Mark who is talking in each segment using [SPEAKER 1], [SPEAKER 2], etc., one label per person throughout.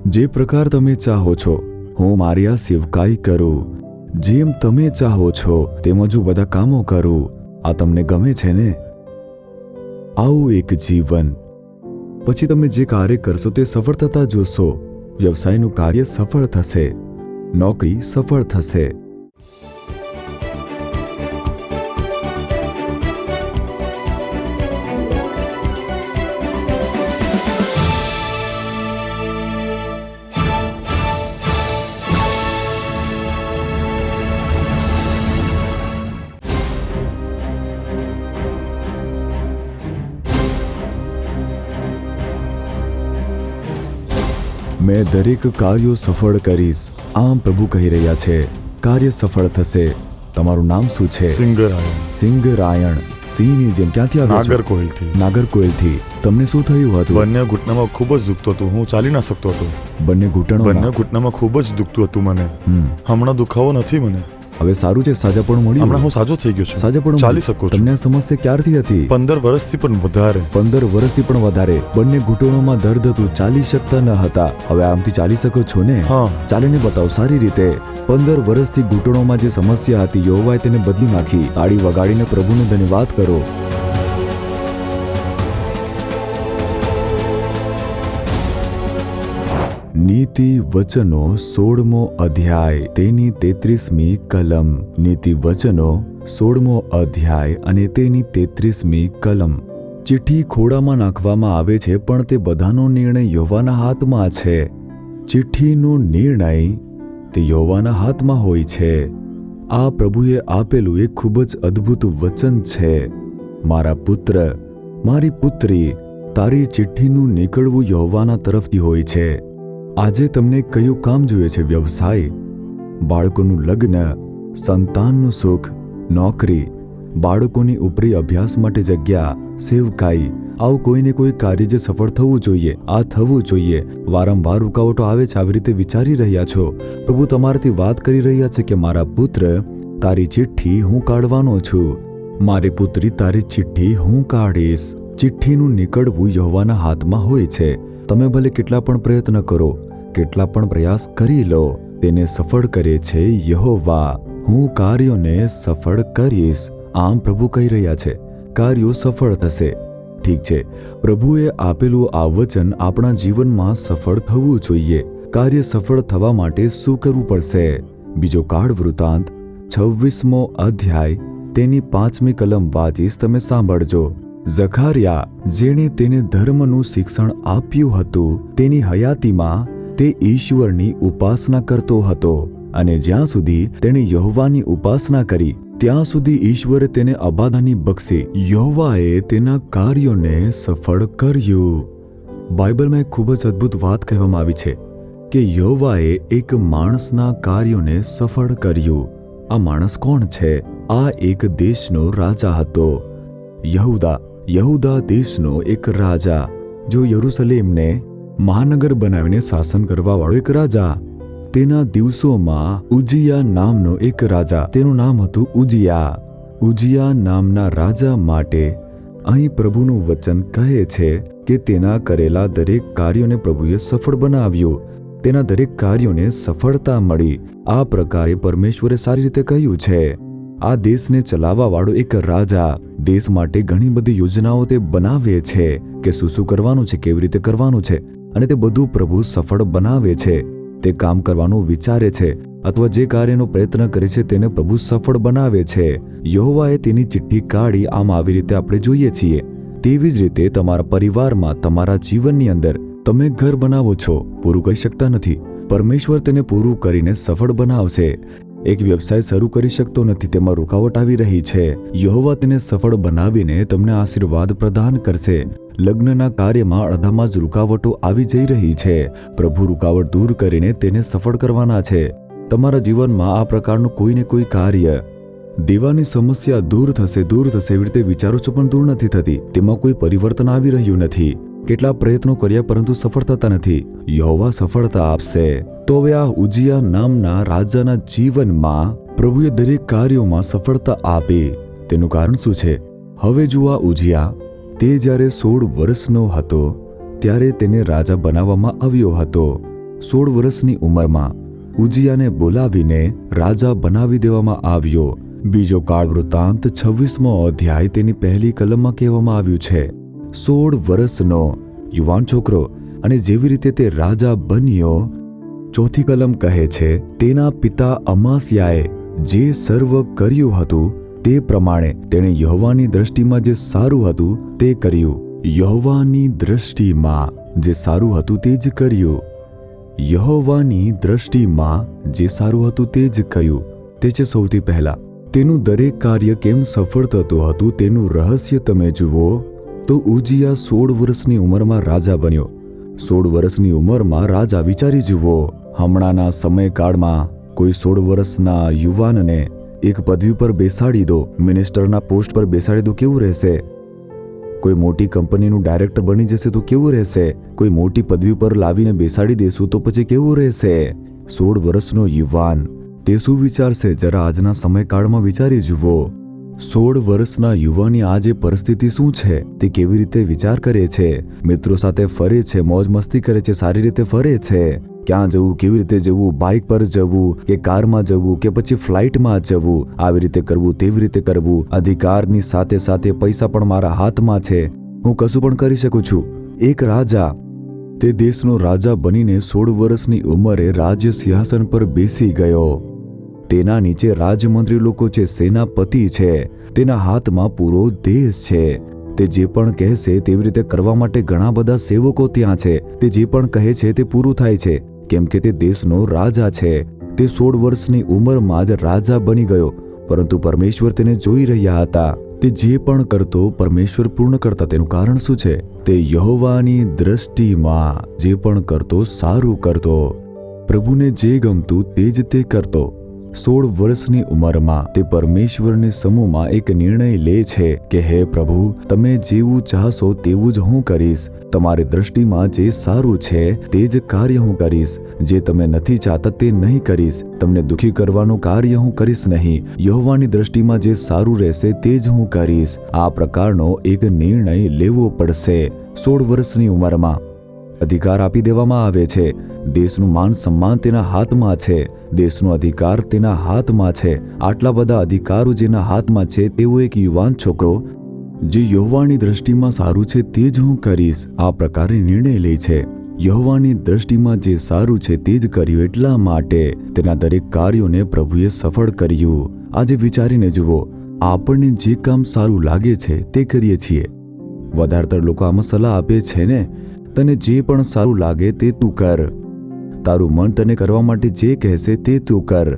[SPEAKER 1] જે પ્રકાર તમે ચાહો છો હું મારી આ સેવકાઈ કરું, જેમ તમે ચાહો છો તેમ જ હું બધા કામો કરું. આ તમને ગમે છે ને? આવું એક જીવન. પછી તમે જે કાર્ય કરશો તે સફળ થતા જોશો. વ્યવસાયનું કાર્ય સફળ થશે, નોકરી સફળ થશે. મેં દરેક કાર્યો સફળ કરીશ, આમ પ્રભુ કહી રહ્યા છે. કાર્ય સફળ થશે. તમારું નામ શું છે?
[SPEAKER 2] સિંગરાયણ.
[SPEAKER 1] સિંગરાયણ. સિંહની જેમ. ક્યાંથી આવ્યો છો?
[SPEAKER 2] નાગરકોઇલથી.
[SPEAKER 1] નાગરકોઇલથી. તમને શું થયું હતું?
[SPEAKER 2] બંને ઘૂંટણામાં ખૂબ જ દુખતું હતું. હું ચાલી ના શકતો હતો.
[SPEAKER 1] બંને
[SPEAKER 2] ઘૂંટણામાં ખૂબ જ દુખતું હતું મને. હમણાં દુખાવો નથી મને.
[SPEAKER 1] હવે સારું છે? સાજાપણું મળ્યું?
[SPEAKER 2] હમણાં હું સાજો થઈ ગયો છું.
[SPEAKER 1] સાજાપણું
[SPEAKER 2] ચાલી શકું છું.
[SPEAKER 1] તમને આ સમસ્યા ક્યારથી હતી?
[SPEAKER 2] 15 વર્ષથી પણ વધારે.
[SPEAKER 1] 15 વર્ષથી પણ વધારે. બંને ઘૂંટણોમાં દર્દ હતું, ચાલી શકતા ન હતા. હવે આમથી ચાલી શકો છો ને?
[SPEAKER 2] હા.
[SPEAKER 1] ચાલીને બતાવો સારી રીતે. 15 વર્ષથી ઘૂંટણોમાં જે સમસ્યા હતી યહોવાએ તેને બદલી નાખી. તાળી વગાડીને પ્રભુને ધન્યવાદ કરો. નીતિ વચનો 16મો અધ્યાય તેની 33મી કલમ. નીતિ વચનો 16મો અધ્યાય અને તેની 33મી કલમ. ચિઠ્ઠી ખોડામાં નાખવામાં આવે છે, પણ તે બધાનો નિર્ણય યહોવાના હાથમાં છે. ચિઠ્ઠીનો નિર્ણય તે યહોવાના હાથમાં હોય છે. આ પ્રભુએ આપેલું એક ખૂબ જ અદ્ભુત વચન છે. મારા પુત્ર, મારી પુત્રી, તારી ચિઠ્ઠીનું નીકળવું યહોવાના તરફથી હોય છે. આજે તમને કયું કામ જોઈએ છે? વ્યવસાય, બાળકોનું લગ્ન, સંતાનનું સુખ, નોકરી, બાળકોની ઉપરી અભ્યાસ માટે જગ્યા, સેવકાઈ. આવું કોઈને કોઈ કાર્ય જે સફળ થવું જોઈએ, આ થવું જોઈએ. વારંવાર રૂકાવટો આવે છે, આવી રીતે વિચારી રહ્યા છો. પ્રભુ તમારાથી વાત કરી રહ્યા છે કે મારા પુત્ર, તારી ચિઠ્ઠી હું કાઢવાનો છું. મારી પુત્રી, તારી ચિઠ્ઠી હું કાઢીશ. ચિઠ્ઠીનું નીકળવું યહોવાના હાથમાં હોય છે. તમે ભલે કેટલા પણ પ્રયત્ન કરો, કેટલા પણ પ્રયાસ કરી લો, તેને સફળ કરે છે યહોવા. હું કાર્યોને સફળ કરીશ, આમ પ્રભુ કહી રહ્યા છે. કાર્યો સફળ થશે. ઠીક છે, પ્રભુએ આપેલું આ વચન આપણા જીવનમાં સફળ થવું જોઈએ. કાર્ય સફળ થવા માટે શું કરવું પડશે? બીજો કાળ વૃત્તાંત 26મો અધ્યાય તેની 5મી કલમ વાંચીશ, તમે સાંભળજો. ઝખારિયા, જેણે તેને ધર્મનું શિક્ષણ આપ્યું હતું, તેની હયાતીમાં તે ઈશ્વરની ઉપાસના કરતો હતો, અને જ્યાં સુધી તેણે યહોવાની ઉપાસના કરી ત્યાં સુધી ઈશ્વરે તેને અબાદાની બક્ષી. યહોવાએ તેના કાર્યોને સફળ કર્યું. બાઇબલમાં એક ખૂબ જ અદ્ભુત વાત કહેવામાં આવી છે કે યહોવાએ એક માણસના કાર્યોને સફળ કર્યું. આ માણસ કોણ છે? આ એક દેશનો રાજા હતો, યહૂદા દેશનો એક રાજા. જો યરુશલેમને મહાનગર બનાવીને શાસન કરવાવાળો એક રાજા. તેના દિવસોમાં ઉજિયા નામનો એક રાજા, તેનું નામ હતું ઉજિયા. ઉજિયા નામના રાજા માટે અહીં પ્રભુનું વચન કહે છે કે તેના કરેલા દરેક કાર્યોને પ્રભુએ સફળ બનાવ્યું. તેના દરેક કાર્યોને સફળતા મળી. આ પ્રકારે પરમેશ્વરે સારી રીતે કહ્યું છે. આ દેશને ચલાવવાવાળો એક રાજા દેશ માટે ઘણી બધી યોજનાઓ તે બનાવે છે કે શું કરવાનું છે, કેવી રીતે કરવાનું છે, અને તે બધું પ્રભુ સફળ બનાવે છે. તે કામ કરવાનું વિચારે છે અથવા જે કાર્યનો પ્રયત્ન કરે છે તેને પ્રભુ સફળ બનાવે છે. યહોવાએ તેની ચિઠ્ઠી કાઢી. આમ આવી રીતે આપણે જોઈએ છીએ. તેવી જ રીતે તમારા પરિવારમાં, તમારા જીવનની અંદર તમે ઘર બનાવો છો, પૂરું કરી શકતા નથી. પરમેશ્વર તેને પૂરું કરીને સફળ બનાવશે. એક વ્યવસાય શરૂ કરી શકતો નથી, તેમાં રૂકાવટ આવી રહી છે. યહોવા તેને સફળ બનાવીને તમને આશીર્વાદ પ્રદાન કરશે. લગ્નના કાર્યમાં અડધામાં જ રૂકાવટો આવી જઈ રહી છે. પ્રભુ રૂકાવટ દૂર કરીને તેને સફળ કરવાના છે. તમારા જીવનમાં આ પ્રકારનું કોઈને કોઈ કાર્ય, દેવાની સમસ્યા દૂર થશે એવી રીતે વિચારો છો પણ દૂર નથી થતી. તેમાં કોઈ પરિવર્તન આવી રહ્યું નથી. કેટલા પ્રયત્નો કર્યા પરંતુ સફળ થતા નથી. યહોવા સફળતા આપશે. તો હવે આ ઉજિયા નામના રાજાના જીવનમાં પ્રભુએ દરેક કાર્યોમાં સફળતા આપી. તેનું કારણ શું છે? હવે જુઓ, આ ઉજિયા તે જ્યારે 16 વર્ષનો હતો ત્યારે તેને રાજા બનાવવામાં આવ્યો હતો. 16 વર્ષની ઉંમરમાં ઉજિયાને બોલાવીને રાજા બનાવી દેવામાં આવ્યો. બીજો કાળ વૃત્તાંત 26મો અધ્યાય તેની પહેલી કલમમાં કહેવામાં આવ્યું છે, 16 વર્ષનો યુવાન છોકરો અને જેવી રીતે તે રાજા બન્યો. ચોથી કલમ કહે છે, તેના પિતા અમાસ્યાએ જે સર્વ કર્યું હતું તે પ્રમાણે તેણે યહોવાની દ્રષ્ટિમાં જે સારું હતું તે કર્યું. યહોવાની દ્રષ્ટિમાં જે સારું હતું તે જ કર્યું. યહોવાની દ્રષ્ટિમાં જે સારું હતું તે જ કર્યું. તે છે સૌથી પહેલા. તેનું દરેક કાર્ય કેમ સફળ થતું હતું તેનું રહસ્ય તમે જુઓ તો ઉજિયા 16 વર્ષની ઉંમરમાં રાજા બન્યો. 16 વર્ષની ઉંમરમાં રાજા વિચારી જુઓ, હમણાંના સમયકાળમાં કોઈ 16 વર્ષના યુવાનને એક પદવી પર બેસાડી દો, મિનિસ્ટરના પોસ્ટ પર બેસાડી દો, કેવું રહેશે? કોઈ મોટી કંપનીનું ડાયરેક્ટર બની જશે તો કેવું રહેશે? કોઈ મોટી પદવી પર લાવીને બેસાડી દેશું તો પછી કેવું રહેશે? 16 વર્ષનો યુવાન તે શું વિચારશે? જરા આજના સમયકાળમાં વિચારી જુઓ. 16 વર્ષના યુવાની આજે પરિસ્થિતિ શું છે? તે કેવી રીતે વિચાર કરે છે? મિત્રો સાથે ફરે છે, મોજ મસ્તી કરે છે, સારી રીતે ફરે છે. ક્યાં જવું, કેવી રીતે જવું, બાઇક પર જવું કે કારમાં જવું કે પછી ફ્લાઇટમાં જવું, આવી રીતે કરવું, તેવી રીતે કરવું. અધિકારની સાથે સાથે પૈસા પણ મારા હાથમાં છે, હું કશું પણ કરી શકું છું. એક રાજા તે દેશનો રાજા બનીને 16 વર્ષની ઉંમરે રાજ્ય સિંહાસન પર બેસી ગયો. તેના નીચે રાજમંત્રી લોકો છે, સેનાપતિ છે, તેના હાથમાં પૂરો દેશ છે. તે જે પણ કહેશે તેવી રીતે કરવા માટે ઘણા બધા સેવકો ત્યાં છે. તે જે પણ કહે છે તે પૂરું થાય છે, કેમ કે તે દેશનો રાજા છે. તે 16 વર્ષની ઉંમરમાં જ રાજા બની ગયો, પરંતુ પરમેશ્વર તેને જોઈ રહ્યા હતા. તે જે પણ કરતો પરમેશ્વર પૂર્ણ કરતા. તેનું કારણ શું છે? તે યહોવાની દ્રષ્ટિમાં જે પણ કરતો સારું કરતો. પ્રભુને જે ગમતું તે જ તે કરતો. 16 વર્ષની ઉંમરમાં તે પરમેશ્વરની સમૂહમાં એક નિર્ણય લે છે કે હે પ્રભુ, તમે જેવું ચાહશો તેવું જ હું કરીશ. તમારી દ્રષ્ટિમાં જે સારું છે તે જ કાર્ય હું કરીશ. જે તમે નથી ચાહતા તે નહીં કરીશ. તમને દુઃખી કરવાનું કાર્ય હું કરીશ નહીં. યહોવાની દ્રષ્ટિમાં જે સારું રહેશે તે જ હું કરીશ. આ પ્રકારનો એક નિર્ણય લેવો પડશે. 16 વર્ષની ઉંમરમાં અધિકાર આપી દેવામાં આવે છે. દેશનું માન સન્માન તેના હાથમાં છે. દેશનો અધિકાર તેના હાથમાં છે. આટલા બધા અધિકારો જેના હાથમાં છે તેવો એક યુવાન છોકરો જે યહોવાની દ્રષ્ટિમાં સારું છે તે જ હું કરીશ, આ પ્રકારે નિર્ણય લે છે. યહોવાની દ્રષ્ટિમાં જે સારું છે તે જ કર્યું. એટલા માટે તેના દરેક કાર્યોને પ્રભુએ સફળ કર્યું. આજે વિચારીને જુઓ, આપણને જે કામ સારું લાગે છે તે કરીએ છીએ. વધારેતર લોકો આમાં સલાહ આપે છે ને, તને જે પણ સારું લાગે તે તું કર. તારું મન તને કરવા માટે જે કહેશે તે તું કર.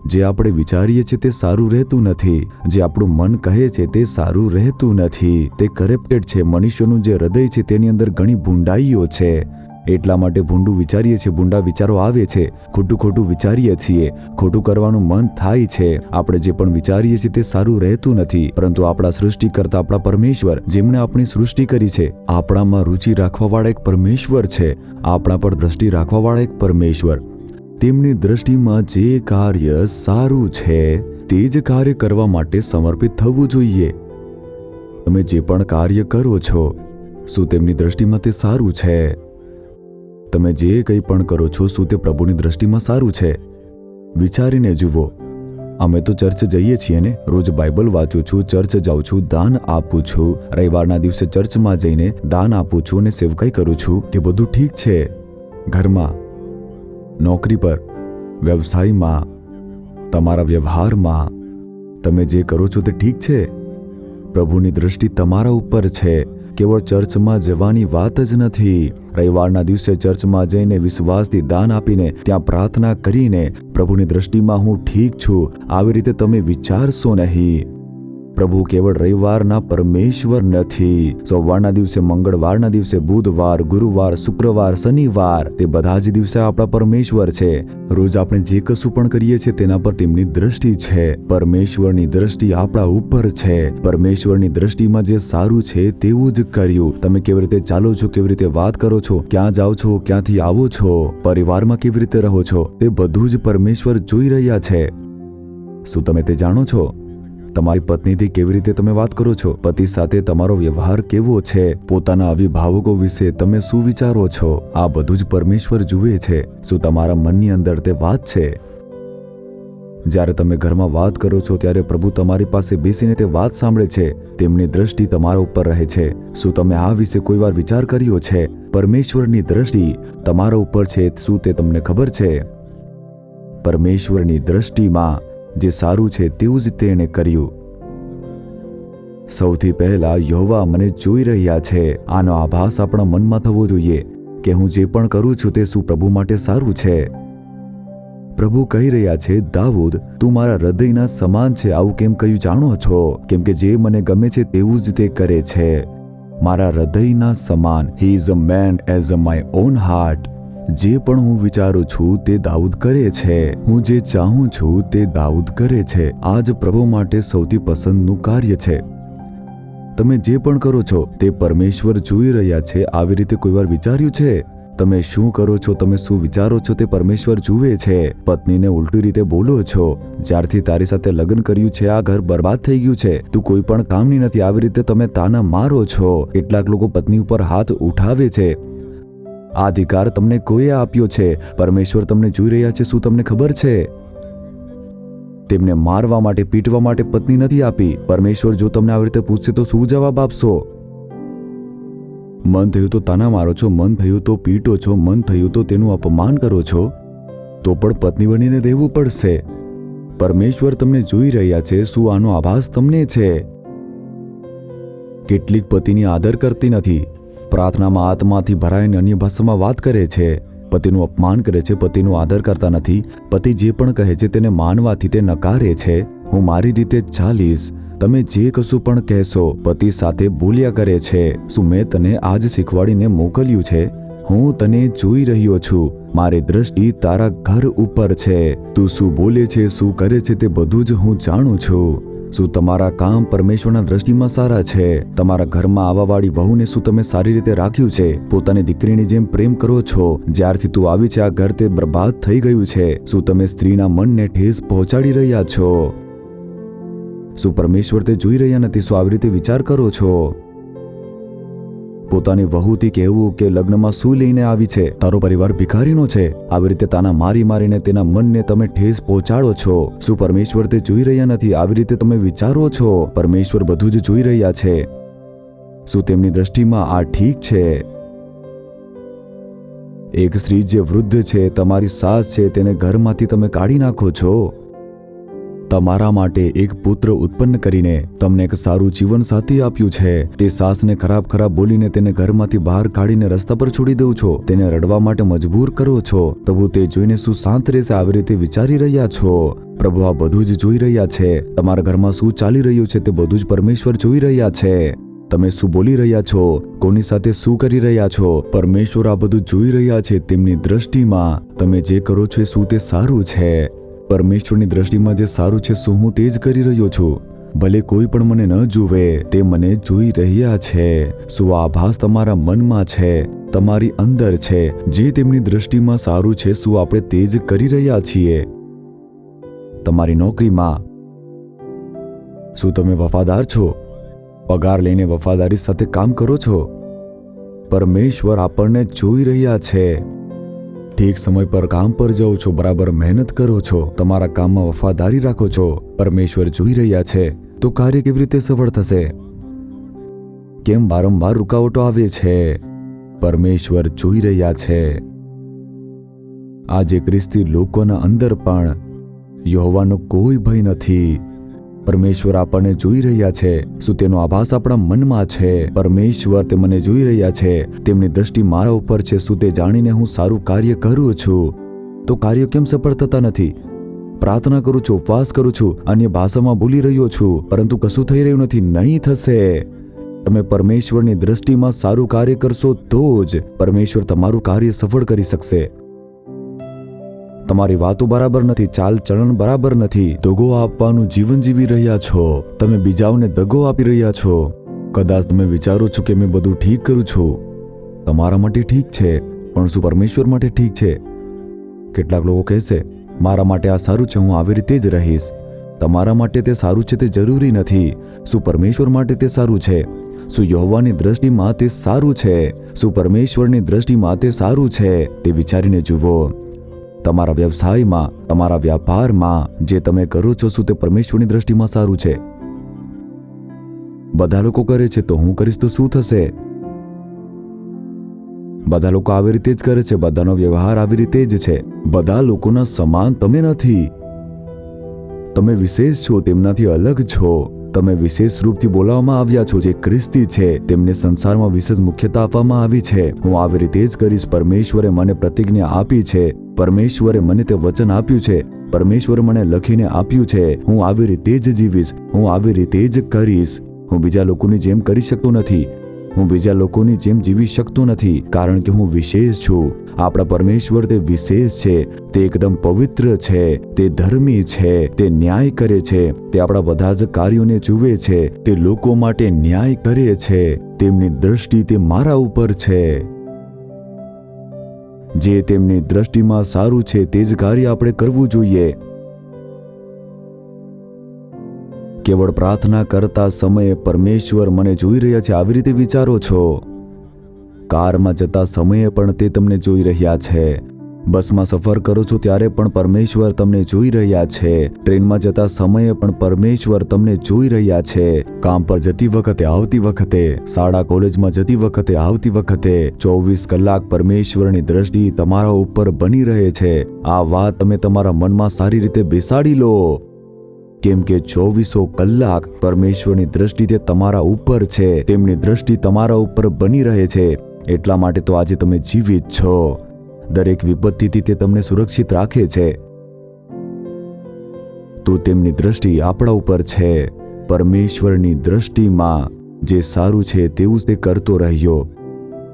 [SPEAKER 1] જે આપણે વિચારીએ છીએ તે સારું રહેતું નથી. જે આપણું મન કહે છે તે સારું રહેતું નથી. તે કરપ્ટેડ છે. મનુષ્યનું જે હૃદય છે તેની અંદર ઘણી ભૂંડાઈઓ છે. એટલા માટે ભૂંડું વિચારીએ છીએ, ભૂંડા વિચારો આવે છે, ખોટું વિચારીએ છીએ, ખોટું કરવાનું મન થાય છે. આપણે જે પણ વિચારીએ છીએ તે સારું રહેતું નથી. પરંતુ આપણા સૃષ્ટિકર્તા, આપણા પરમેશ્વર, જેમણે આપણી સૃષ્ટિ કરી છે, આપણામાં રુચિ રાખવાવાળા એક પરમેશ્વર છે, આપણા પર દ્રષ્ટિ રાખવાવાળા એક પરમેશ્વર, તેમની દ્રષ્ટિમાં જે કાર્ય સારું છે તે જ કાર્ય કરવા માટે સમર્પિત થવું જોઈએ. તમે જે પણ કાર્ય કરો છો, શું તેમની દ્રષ્ટિમાં તે સારું છે? તમે જે કંઈ પણ કરો છો, શું તે પ્રભુની દ્રષ્ટિમાં સારું છે? વિચારીને જુઓ. અમે તો ચર્ચ જઈએ છીએ ને, રોજ બાઇબલ વાંચું છું, ચર્ચ જાઉં છું, દાન આપું છું, રવિવારના દિવસે ચર્ચમાં જઈને દાન આપું છું અને સેવકાઈ કરું છું. તે બધું ઠીક છે. ઘરમાં, નોકરી પર, વ્યવસાયમાં, તમારા વ્યવહારમાં તમે જે કરો છો તે ઠીક છે. પ્રભુની દ્રષ્ટિ તમારા ઉપર છે. કેવળ ચર્ચમાં જવાની વાત જ નથી. રવિવારના દિવસે ચર્ચમાં જઈને વિશ્વાસથી દાન આપીને ત્યાં પ્રાર્થના કરીને પ્રભુની દ્રષ્ટિમાં હું ઠીક છું, આવી રીતે તમે વિચારશો નહીં. પ્રભુ કેવળ રવિવારના પરમેશ્વર નથી. સોમવારના દિવસે, મંગળવારના દિવસે, બુધવાર, ગુરુવાર, શુક્રવાર, શનિવાર, તે બધા જ દિવસે આપણા પરમેશ્વર છે. રોજ આપણે જે કશું પણ કરીએ છીએ તેના પર તેમની દ્રષ્ટિ છે. પરમેશ્વરની દ્રષ્ટિ આપણા ઉપર છે. પરમેશ્વરની દ્રષ્ટિમાં જે સારું છે તેવું જ કર્યું. તમે કેવી રીતે ચાલો છો, કેવી રીતે વાત કરો છો, ક્યાં જાઓ છો, ક્યાંથી આવો છો, પરિવારમાં કેવી રીતે રહો છો, તે બધું જ પરમેશ્વર જોઈ રહ્યા છે. શું તમે તે જાણો છો? તમારી પત્નીથી કેવી રીતે તમે વાત કરો છો, પતિ સાથે તમારો વ્યવહાર કેવો છે, પોતાના અભિભાવકો વિશે તમે શું વિચારો છો, આ બધું જ પરમેશ્વર જુએ છે. શું તમારા મનની અંદર તે વાત છે? જ્યારે તમે ઘરમાં વાત કરો છો ત્યારે પ્રભુ તમારી પાસે બેસીને તે વાત સાંભળે છે. તેમની દ્રષ્ટિ તમારા ઉપર રહે છે. શું તમે આ વિશે કોઈ વાર વિચાર કર્યો છે? પરમેશ્વરની દ્રષ્ટિ તમારા ઉપર છે. શું તે તમને ખબર છે? પરમેશ્વરની દ્રષ્ટિમાં જે સારું છે તેવું જ તેણે કર્યું. સૌથી પહેલા યહોવા મને જોઈ રહ્યા છે. આનો આભાસ આપણા મનમાં થવો જોઈએ કે હું જે પણ કરું છું તે શું પ્રભુ માટે સારું છે. પ્રભુ કહી રહ્યા છે, દાઉદ, તું મારા હૃદયના સમાન છે. આવું કેમ કહ્યું જાણો છો? કેમ કે જે મને ગમે છે તેવું જ તે કરે છે. મારા હૃદયના સમાન. He is a man as a my own heart. જે પણ હું વિચારું છું તે દાઉદ કરે છે. હું જે ચાહું છું તે દાઉદ કરે છે. આ જ પ્રભુ માટે સૌથી પસંદનું કાર્ય છે. તમે જે પણ કરો છો તે પરમેશ્વર જોઈ રહ્યા છે. આવી રીતે કોઈ વાર વિચાર્યું છે? તમે શું કરો છો, તમે શું વિચારો છો તે પરમેશ્વર જુએ છે. પત્નીને ઉલટી રીતે બોલો છો. જ્યારથી તારી સાથે લગ્ન કર્યું છે આ ઘર બરબાદ થઈ ગયું છે, તું કોઈ પણ કામની નથી. આવી રીતે તમે તાના મારો છો. કેટલાક લોકો પત્ની ઉપર હાથ ઉઠાવે છે. આ અધિકાર તમને કોઈએ આપ્યો છે? પરમેશ્વર તમને જોઈ રહ્યા છે. શું તમને ખબર છે? તેમને મારવા માટે, પીટવા માટે પત્ની નથી આપી. પરમેશ્વર જો તમને આવી રીતે પૂછશે તો શું જવાબ આપશો? મન થયું તો તાના મારો છો, મન થયું તો પીટો છો, મન થયું તો તેનું અપમાન કરો છો, તો પણ પત્ની બનીને રહેવું પડશે. પરમેશ્વર તમને જોઈ રહ્યા છે. શું આનો આભાસ તમને છે? કેટલીક પતિની આદર કરતી નથી. પ્રાર્થનામાં આત્માથી ભરાઈને અન્ય ભાષામાં વાત કરે છે. પતિનું અપમાન કરે છે, પતિનો આદર કરતા નથી. પતિ જે પણ કહે છે તેને માનવાથી તે નકારે છે. હું મારી રીતે ચાલીશ, તમે જે કશું પણ કહેશો. પતિ સાથે બોલ્યા કરે છે. શું મેં તને આજ શીખવાડીને મોકલ્યું છે? હું તને જોઈ રહ્યો છું. મારી દ્રષ્ટિ તારા ઘર ઉપર છે. તું શું બોલે છે, શું કરે છે તે બધું જ હું જાણું છું. શું તમારા કામ પરમેશ્વરના દ્રષ્ટિમાં સારા છે? તમારા ઘરમાં આવવાવાળી વહુને શું તમે સારી રીતે રાખ્યું છે? પોતાની દીકરીની જેમ પ્રેમ કરો છો? જ્યારથી તું આવી છે આ ઘર તે બરબાદ થઈ ગયું છે. શું તમે સ્ત્રીના મનને ઠેસ પહોંચાડી રહ્યા છો? શું પરમેશ્વર તે જોઈ રહ્યા નથી? શું આવી રીતે વિચાર કરો છો? પોતાની વહુથી કહેવું કે લગ્નમાં શું લઈને આવી છે, તારો પરિવાર ભિખારીનો છે. આવી રીતે તાના મારી મારીને તેના મનને તમે ઠેસ પહોંચાડો છો. શું પરમેશ્વર તે જોઈ રહ્યા નથી? આવી રીતે તમે વિચારો છો? પરમેશ્વર બધું જ જોઈ રહ્યા છે. શું તેમની દ્રષ્ટિમાં આ ઠીક છે? એક સ્ત્રી જે વૃદ્ધ છે, તમારી સાસ છે, તેને ઘરમાંથી તમે કાઢી નાખો છો. તમારા માટે એક પુત્ર ઉત્પન્ન કરીને તમને એક સારું જીવન સાથી આપ્યું છે. તે સાસને ખરાબ ખરાબ બોલીને તેને ઘરમાંથી બહાર કાઢીને રસ્તા પર છોડી દઉં છો. તેને રડવા માટે મજબૂર કરો છો. પ્રભુ તે જોઈને શું શાંત રહેશે? આવી રીતે વિચારી રહ્યા છો? પ્રભુ આ બધું જ જોઈ રહ્યા છે. તમારા ઘરમાં શું ચાલી રહ્યું છે તે બધું જ પરમેશ્વર જોઈ રહ્યા છે. તમે શું બોલી રહ્યા છો, કોની સાથે શું કરી રહ્યા છો, પરમેશ્વર આ બધું જોઈ રહ્યા છે. તેમની દ્રષ્ટિમાં તમે જે કરો છો શું તે સારું છે? પરમેશ્વરની દ્રષ્ટિમાં જે સારું છે શું હું તે જ કરી રહ્યો છું? ભલે કોઈ પણ મને ન જુએ, તે મને જોઈ રહ્યા છે. શું આ આભાસ તમારા મનમાં છે, તમારી અંદર છે? જે તેમની દ્રષ્ટિમાં સારું છે શું આપણે તે જ કરી રહ્યા છીએ? તમારી નોકરીમાં શું તમે વફાદાર છો? પગાર લઈને વફાદારી સાથે કામ કરો છો? પરમેશ્વર આપણને જોઈ રહ્યા છે. ઠીક સમય પર કામ પર જાઓ છો, બરાબર મહેનત કરો છો, તમારા કામમાં વફાદારી રાખો છો. પરમેશ્વર જોઈ રહ્યા છે. તો કાર્ય કેવી રીતે સફળ થશે? કેમ વારંવાર રૂકાવટો આવે છે? પરમેશ્વર જોઈ રહ્યા છે. આજે ખ્રિસ્તી લોકોના અંદર પણ યહોવાનો કોઈ ભય નથી. પરમેશ્વર આપણને જોઈ રહ્યા છે. શું તેનો આભાસ આપણા મનમાં છે? પરમેશ્વર તે મને જોઈ રહ્યા છે. તેમની દ્રષ્ટિ મારા ઉપર છે. શું તે જાણીને હું સારું કાર્ય કરું છું તો કાર્યો કેમ સફળ થતા નથી? પ્રાર્થના કરું છું, ઉપવાસ કરું છું, અન્ય ભાષામાં બોલી રહ્યો છું, પરંતુ કશું થઈ રહ્યું નથી. નહીં થશે. તમે પરમેશ્વરની દ્રષ્ટિમાં સારું કાર્ય કરશો તો જ પરમેશ્વર તમારું કાર્ય સફળ કરી શકશે. તમારી વાતો બરાબર નથી, ચાલ ચલણ બરાબર નથી, દગો આપવાનું જીવન જીવી રહ્યા છો. તમે બીજાઓને દગો આપી રહ્યા છો. કદાચ તમે વિચારો છો કે મેં બધું ઠીક કરું છું. તમારા માટે ઠીક છે, પણ શું પરમેશ્વર માટે ઠીક છે? કેટલાક લોકો કહેશે મારા માટે આ સારું છે, હું આવી રીતે જ રહીશ. તમારા માટે તે સારું છે તે જરૂરી નથી. શું પરમેશ્વર માટે તે સારું છે? શું યહોવાની દ્રષ્ટિમાં તે સારું છે? શું પરમેશ્વરની દ્રષ્ટિમાં તે સારું છે? તે વિચારીને જુઓ. તમારા વ્યવસાયમાં, તમારા વ્યાપારમાં જે તમે કરો છો, શું તે પરમેશ્વરની દ્રષ્ટિમાં સારું છે? બધા લોકો કરે છે તો હું કરીશ તો શું થશે? બધા લોકો આવી રીતે જ કરે છે, બધાનો વ્યવહાર આવી રીતે જ છે. બધા લોકોના સમાન તમે નથી. તમે વિશેષ છો, તેમનાથી અલગ છો. તમે વિશેષ રૂપથી બોલાવવામાં આવ્યા છો. જે ખ્રિસ્તી છે તેમને સંસારમાં વિશેષ મુખ્યતા આપવામાં આવી છે. હું આવી રીતે જ કરીશ. પરમેશ્વરે મને પ્રતિજ્ઞા આપી છે. પરમેશ્વરે મને તે વચન આપ્યું છે. પરમેશ્વરે મને લખીને આપ્યું છે. હું આવી રીતે જ જીવીશ. હું આવી રીતે જ કરીશ. હું બીજા લોકોની જેમ કરી શકતો નથી. હું બીજા લોકોની જેમ જીવી શકતો નથી, કારણ કે હું વિશેષ છું. આપણા પરમેશ્વર તે વિશેષ છે. તે એકદમ પવિત્ર છે. તે ધર્મી છે. તે ન્યાય કરે છે. તે આપણા બધા જ કાર્યોને જુએ છે. તે લોકો માટે ન્યાય કરે છે. તેમની દ્રષ્ટિ તે મારા ઉપર છે. જે તેમની દ્રષ્ટિમાં સારું છે તે જ કાર્ય આપણે કરવું જોઈએ. કેવળ પ્રાર્થના કરતા સમયે પરમેશ્વર મને જોઈ રહ્યા છે આવી રીતે વિચારો છો? કારમાં જતા સમયે પણ તે તમને જોઈ રહ્યા છે. બસમાં સફર કરો છો ત્યારે પણ પરમેશ્વર તમને જોઈ રહ્યા છે. ટ્રેનમાં જતા સમયે પણ પરમેશ્વર તમને જોઈ રહ્યા છે. કામ પર જતી વખતે, આવતી વખતે, શાળા કોલેજમાં જતી વખતે, આવતી વખતે 24 કલાક પરમેશ્વરની દ્રષ્ટિ તમારા ઉપર બની રહે છે. આ વાત તમે તમારા મનમાં સારી રીતે બેસાડી લો, કેમ કે 24 કલાક પરમેશ્વરની દ્રષ્ટિ તે તમારા ઉપર છે. તેમની દ્રષ્ટિ તમારા ઉપર બની રહે છે. એટલા માટે તો આજે તમે જીવિત છો. દરેક વિપત્તિથી તે તમને સુરક્ષિત રાખે છે. તો તેમની દ્રષ્ટિ આપણા ઉપર છે. પરમેશ્વરની દ્રષ્ટિમાં જે સારું છે તેવું જ તે કરતો રહ્યો.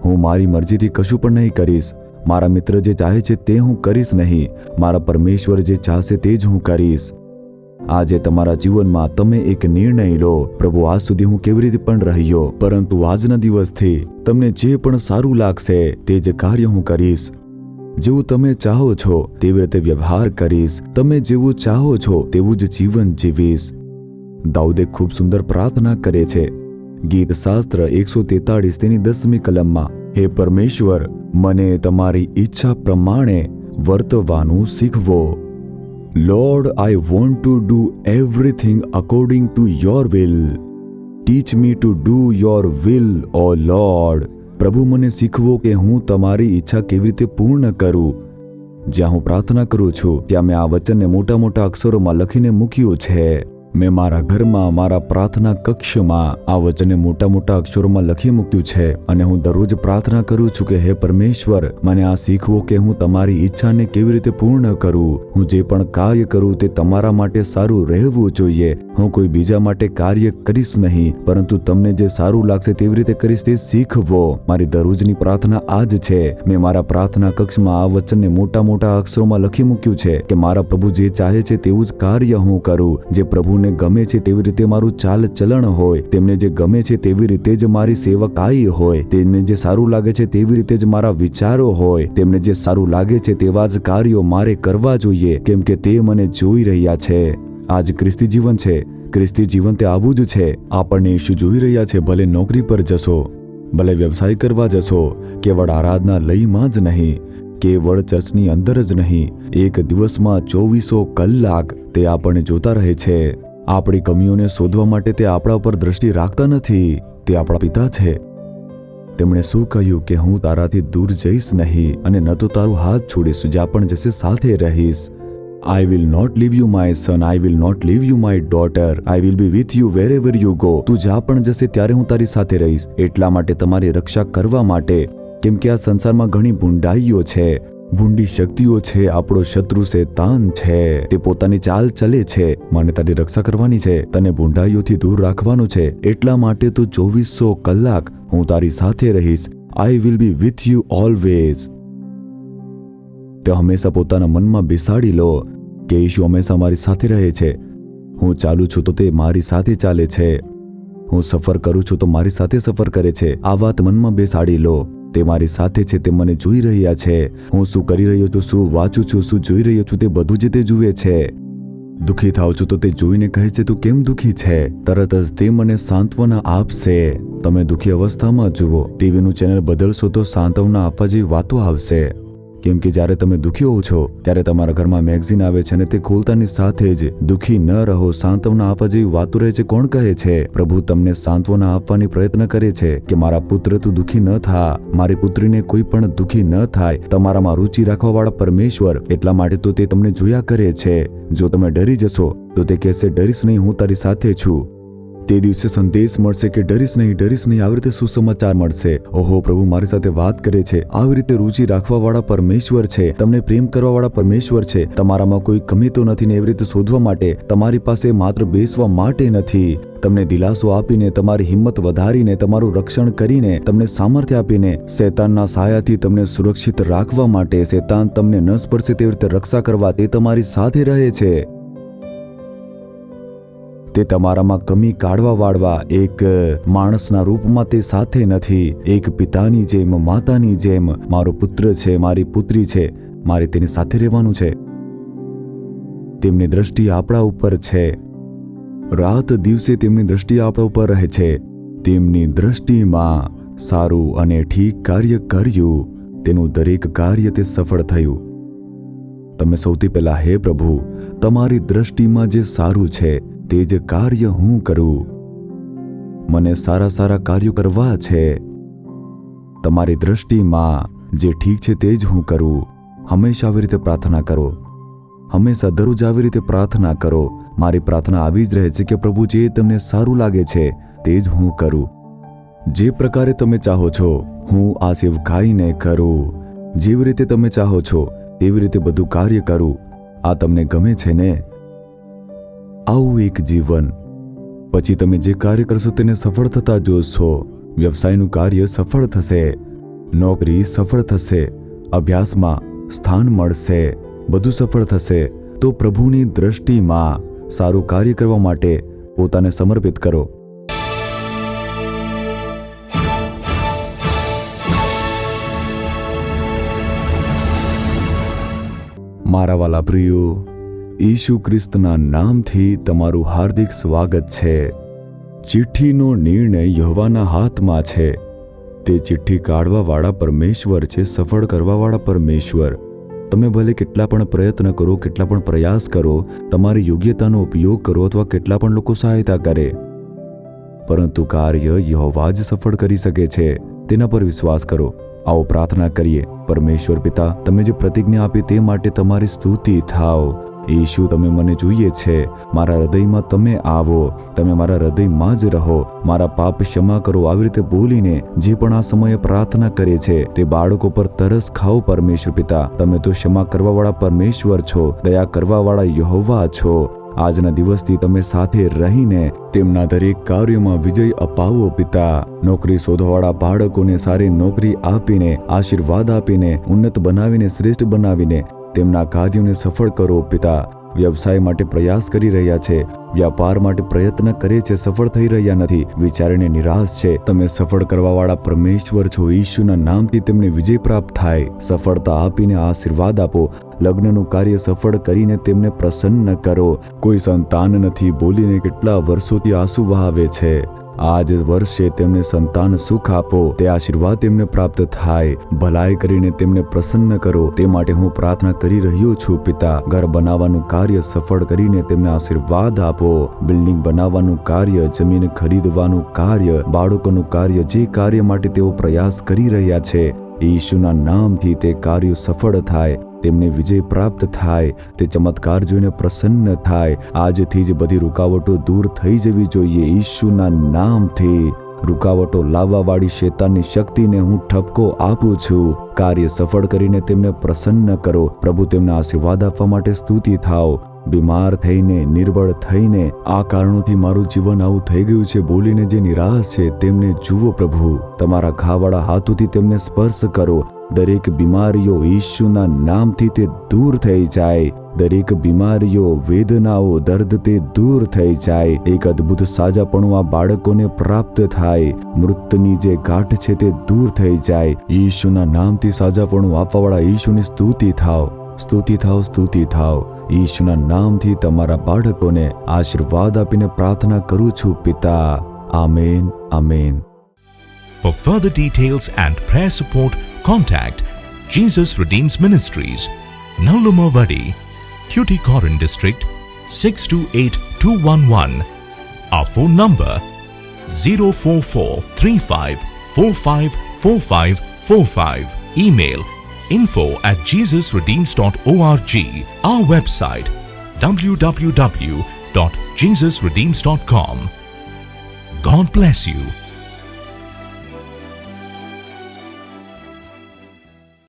[SPEAKER 1] હું મારી મરજીથી કશું પણ નહીં કરીશ. મારા મિત્ર જે ચાહે છે તે હું કરીશ નહીં. મારા પરમેશ્વર જે ચાહશે તે જ હું કરીશ. આજે તમારા જીવનમાં તમે એક નિર્ણય લો. પ્રભુ, આજ સુધી હું કેવી રીતે પણ રહ્યો, પરંતુ આજના દિવસથી તમને જે પણ સારું લાગશે તે જ કાર્ય હું કરીશ. જેવું તમે ચાહો છો તેવી રીતે વ્યવહાર કરીશ. તમે જેવું ચાહો છો તેવું જ જીવન જીવીશ. દાઉદે ખૂબ સુંદર પ્રાર્થના કરે છે. ગીત શાસ્ત્ર 143 તેની 10મી કલમમાં, હે પરમેશ્વર, મને તમારી ઈચ્છા પ્રમાણે વર્તવાનું શીખવો. Lord, I want to do everything according to your will. Teach me to do your will, O Lord. પ્રભુ, મને શીખવો કે હું તમારી ઈચ્છા કેવી રીતે પૂર્ણ કરું. જ્યાં હું પ્રાર્થના કરું છું ત્યાં મેં આ વચનને મોટા મોટા અક્ષરોમાં લખીને મૂક્યું છે. મેં મારા ઘરમાં, મારા પ્રાર્થના કક્ષમાં આ વચનને મોટા મોટા અક્ષરોમાં લખી મૂક્યું છે. અને હું દરરોજ પ્રાર્થના કરું છું કે હે પરમેશ્વર, મને આ શીખવો કે હું તમારી ઈચ્છાને કેવી રીતે પૂર્ણ કરું. હું જે પણ કાર્ય કરું તે તમારા માટે સારું રહેવું જોઈએ. હું કોઈ બીજા માટે કાર્ય કરીશ નહીં, પરંતુ તમને જે સારું લાગશે તેવી રીતે કરીશ તે શીખવો. મારી દરરોજની પ્રાર્થના આ જ છે. મેં મારા પ્રાર્થના કક્ષમાં આ વચનને મોટા મોટા અક્ષરોમાં લખી મૂક્યું છે કે મારા પ્રભુ જે ચાહે છે તેવું જ કાર્ય હું કરું. જે પ્રભુને ગમે છે તેવી રીતે મારું ચાલ ચલણ હોય. તેમને જે ગમે છે તેવી રીતે જ મારી સેવકાઈ હોય. તેમને જે સારું લાગે છે તેવી રીતે જ મારા વિચારો હોય. તેમને જે સારું લાગે છે તેવા જ કાર્યો મારે કરવા જોઈએ, કેમ કે તે મને જોઈ રહ્યા છે. આજ ખ્રિસ્તી જીવન છે. ખ્રિસ્તી જીવન તે આવું જ છે. આપણને ઈસુ જોઈ રહ્યા છે. ભલે નોકરી પર જશો, ભલે વ્યવસાય કરવા જશો, કેવળ આરાધનાલયમાં જ નહીં, કેવળ ચર્ચની અંદર જ નહીં, એક દિવસમાં 24 કલાક તે આપણને જોતા રહે છે. આપણી કમીઓને શોધવા માટે તે આપણા ઉપર દ્રષ્ટિ રાખતા નથી. તે આપણા પિતા છે. તેમણે શું કહ્યું કે હું તારાથી દૂર જઈશ નહીં અને ન તો તારું હાથ છોડીશ. જ્યાં પણ જશે સાથે રહીશ. I will not leave you my son, I will not leave you my daughter, I will be with you wherever you go. તું જ્યાં પણ જશે ત્યારે હું તારી સાથે રહીશ. એટલા માટે તમારી રક્ષા કરવા માટે, કેમ કે આ સંસારમાં ઘણી ભૂંડાઈઓ છે, ભૂંડી શક્તિઓ છે. આપણો શત્રુ શેતાન છે. તે પોતાની ચાલ ચલે છે. મને તારી રક્ષા કરવાની છે. તને ભૂંડાઈઓથી દૂર રાખવાનું છે. એટલા માટે તો 24 કલાક હું તારી સાથે રહીશ. I will be with you always. તે હંમેશા પોતાના મનમાં બેસાડી લો કે ઈશુ હંમેશા મારી સાથે રહે છે. હું ચાલું છું તો તે મારી સાથે ચાલે છે. હું સફર કરું છું તો મારી સાથે સફર કરે છે. આ વાત મનમાં બેસાડી લો. તે મારી સાથે છે. તે મને જોઈ રહ્યા છે. હું શું કરી રહ્યો છું, શું વાંચું છું, શું જોઈ રહ્યો છું, તે બધું જ તે જુએ છે. દુઃખી થાવ છો તો તે જોઈને કહે છે તું કેમ દુઃખી છે, તરત જ તે મને સાંત્વના આપશે. તમે દુઃખી અવસ્થામાં જુઓ, ટીવીનું ચેનલ બદલશો તો સાંત્વના આપવા જેવી વાતો આવશે. કેમ કે જ્યારે તમે દુઃખી હો છો ત્યારે તમારા ઘરમાં મેગઝીન આવે છે અને તે ખોલતાની સાથે જ દુઃખી ન રહો, સાંત્વના આપવા જેવી વાતો રહે છે. કોણ કહે છે? પ્રભુ તમને સાંત્વના આપવાની પ્રયત્ન કરે છે કે મારા પુત્ર તું દુઃખી ન થા, મારી પુત્રીને કોઈ પણ દુઃખી ન થાય. તમારામાં રુચિ રાખવાવાળા પરમેશ્વર એટલા માટે તો તે તમને જોયા કરે છે. જો તમે ડરી જશો તો તે કહેશે ડરીશ નહીં, હું તારી સાથે છું. તે દિવસે સંદેશ મળશે કે ડરીશ નહીં, ડરીશ નહીં. આવી રીતે સુસમાચાર મળશે. ઓહો, પ્રભુ મારી સાથે વાત કરે છે. આવી રીતે રુચિ રાખવાવાળા પરમેશ્વર છે, તમને પ્રેમ કરવાવાળા પરમેશ્વર છે. તમારામાં કોઈ કમી તો નથી ને એવી રીતે શોધવા માટે તમારી પાસે માત્ર બેસવા માટે નથી. તમને દિલાસો આપીને, તમારી હિંમત વધારીને, તમારું રક્ષણ કરીને, તમને સામર્થ્ય આપીને, શૈતાનના સાયાથી તમને સુરક્ષિત રાખવા માટે, શૈતાન તમને ન સ્પર્શે તેવી રીતે રક્ષા કરવા તે તમારી સાથે રહે છે. તે તમારામાં કમી કાઢવા વાળવા એક માણસના રૂપમાં તે સાથે નથી. એક પિતાની જેમ, માતાની જેમ, મારો પુત્ર છે, મારી પુત્રી છે, મારે તેની સાથે રહેવાનું છે. તેમની દ્રષ્ટિ આપણા ઉપર છે. રાત દિવસે તેમની દ્રષ્ટિ આપણા ઉપર રહે છે. તેમની દ્રષ્ટિમાં સારું અને ઠીક કાર્ય કર્યું, તેનું દરેક કાર્ય તે સફળ થયું. તમે સૌથી પહેલા હે પ્રભુ, તમારી દ્રષ્ટિમાં જે સારું છે તે જ કાર્ય હું કરું. મને સારા સારા કાર્યો કરવા છે. તમારી દ્રષ્ટિમાં જે ઠીક છે તે જ હું કરું. હંમેશા આવી રીતે પ્રાર્થના કરો. હંમેશા દરરોજ આવી રીતે પ્રાર્થના કરો. મારી પ્રાર્થના આવી જ રહે છે કે પ્રભુ જે તમને સારું લાગે છે તે જ હું કરું. જે પ્રકારે તમે ચાહો છો હું આ સેવકાઈને કરું. જેવી રીતે તમે ચાહો છો તેવી રીતે બધું કાર્ય કરું. આ તમને ગમે છે ને? આવું એક જીવન. પછી તમે જે કાર્ય કરશો તેને સફળ થતા જોશો. વ્યવસાયનું કાર્ય સફળ થશે, નોકરી સફળ થશે, અભ્યાસમાં સ્થાન મળશે, બધું સફળ થશે. તો પ્રભુની દ્રષ્ટિમાં સારું કાર્ય કરવા માટે પોતાને સમર્પિત કરો. મારા વાલા પ્રિયો, ઈસુ ખ્રિસ્તના નામથી તમારું હાર્દિક સ્વાગત છે. ચિઠ્ઠીનો નિર્ણય યહોવાના હાથમાં છે. તે ચિઠ્ઠી કાઢવાવાળા પરમેશ્વર છે, સફળ કરવાવાળા પરમેશ્વર. તમે ભલે કેટલા પણ પ્રયત્ન કરો, કેટલા પણ પ્રયાસ કરો, તમારી યોગ્યતાનો ઉપયોગ કરો અથવા કેટલા પણ લોકો સહાયતા કરે, પરંતુ કાર્ય યહોવા જ સફળ કરી શકે છે. તેના પર વિશ્વાસ કરો. આવો પ્રાર્થના કરીએ. પરમેશ્વર પિતા, તમે જે પ્રતિજ્ઞા આપી તે માટે તમારી સ્તુતિ થાવ. ઈશુ, તમે મને જોઈએ છે. મારા હૃદયમાં તમે આવો. તમે મારા હૃદયમાં જ રહો. મારા પાપ ક્ષમા કરો. આવી રીતે બોલીને જે પણ આ સમયે પ્રાર્થના કરે છે તે બાળકો પર તરસ ખાઓ. પરમેશ્વર પિતા, તમે તો ક્ષમા કરવાવાળા પરમેશ્વર છો, દયા કરવાવાળા યહોવા છો. આજના દિવસથી તમે સાથે રહીને તેમના દરેક કાર્યોમાં વિજય અપાવો પિતા. નોકરી શોધવાવાળા બાળકોને સારી નોકરી આપીને, આશીર્વાદ આપીને, ઉન્નત બનાવીને, શ્રેષ્ઠ બનાવીને તેમના કાર્યોને સફળ કરો પિતા. વ્યવસાય માટે પ્રયાસ કરી રહ્યા છે, વ્યાપાર માટે પ્રયત્ન કરે છે, સફળ થઈ રહ્યા નથી, વિચારીને નિરાશ છે, તમે સફળ કરવાવાળા પરમેશ્વર છો. ઈશુના નામથી તેમને વિજય પ્રાપ્ત થાય. સફળતા આપીને આશીર્વાદ આપો. લગ્નનું કાર્ય સફળ કરીને તેમને પ્રસન્ન કરો. કોઈ સંતાન નથી બોલીને કેટલા વર્ષોથી આંસુ વહાવે છે. આજ વર્ષે તેમને સંતાન સુખ આપો. તે આશીર્વાદ તેમને પ્રાપ્ત થાય. ભલાઈ કરીને તેમને પ્રસન્ન કરો. તે માટે હું પ્રાર્થના કરી રહ્યો છું પિતા. ઘર બનાવવાનું કાર્ય સફળ કરીને તેમને આશીર્વાદ આપો. બિલ્ડિંગ બનાવવાનું કાર્ય, જમીન ખરીદવાનું કાર્ય, બાળકોનું કાર્ય, જે કાર્ય માટે તેઓ પ્રયાસ કરી રહ્યા છે, ઈશુના નામથી તે કાર્યો સફળ થાય. તેમને વિજય પ્રાપ્ત થાય. તે ચમત્કાર જોઈને પ્રસન્ન થાય. આજથી જ બધી રૂકાવટો દૂર થઈ જવી જોઈએ. ઈશુના નામથી રૂકાવટો લાવવાવાળી શૈતાનની શક્તિને હું ઠપકો આપું છું. કાર્ય સફળ કરીને તેમને પ્રસન્ન કરો. પ્રભુ તેમને આશીર્વાદ આપવા માટે સ્તુતિ થાઓ. બીમાર થઈને, નિર્બળ થઈને, આ કારણોથી મારું જીવન આવું થઈ ગયું છે બોલીને જે નિરાશ છે તેમને જુઓ પ્રભુ. તમારા ઘાવાળા હાથોથી તેમને સ્પર્શ કરો. દરેક બીમારીઓ ઈશુના નામથી તે દૂર થઈ જાય. દરેક બીમારીઓ, વેદનાઓ, દર્દ તે દૂર થઈ જાય. એક અદ્ભુત સાજાપણું આ બાળકોને પ્રાપ્ત થાય. મૃત્યુની જે ગાંઠ છે તે દૂર થઈ જાય. ઈશુના નામથી સાજાપણું આપવાવાળા ઈશુની સ્તુતિ થાવ. સ્તુતિ થાવ ઈશુના નામથી તમારા બાળકોને આશીર્વાદ આપીને પ્રાર્થના કરું છું પિતા. Amen amen.
[SPEAKER 3] For further details and prayer support, contact Jesus Redeems Ministries, Nallumavadi, Tuticorin District, 628211. Our phone number 04435454545. Email info@jesusredeems.org. Our website www.jesusredeems.com. God bless you.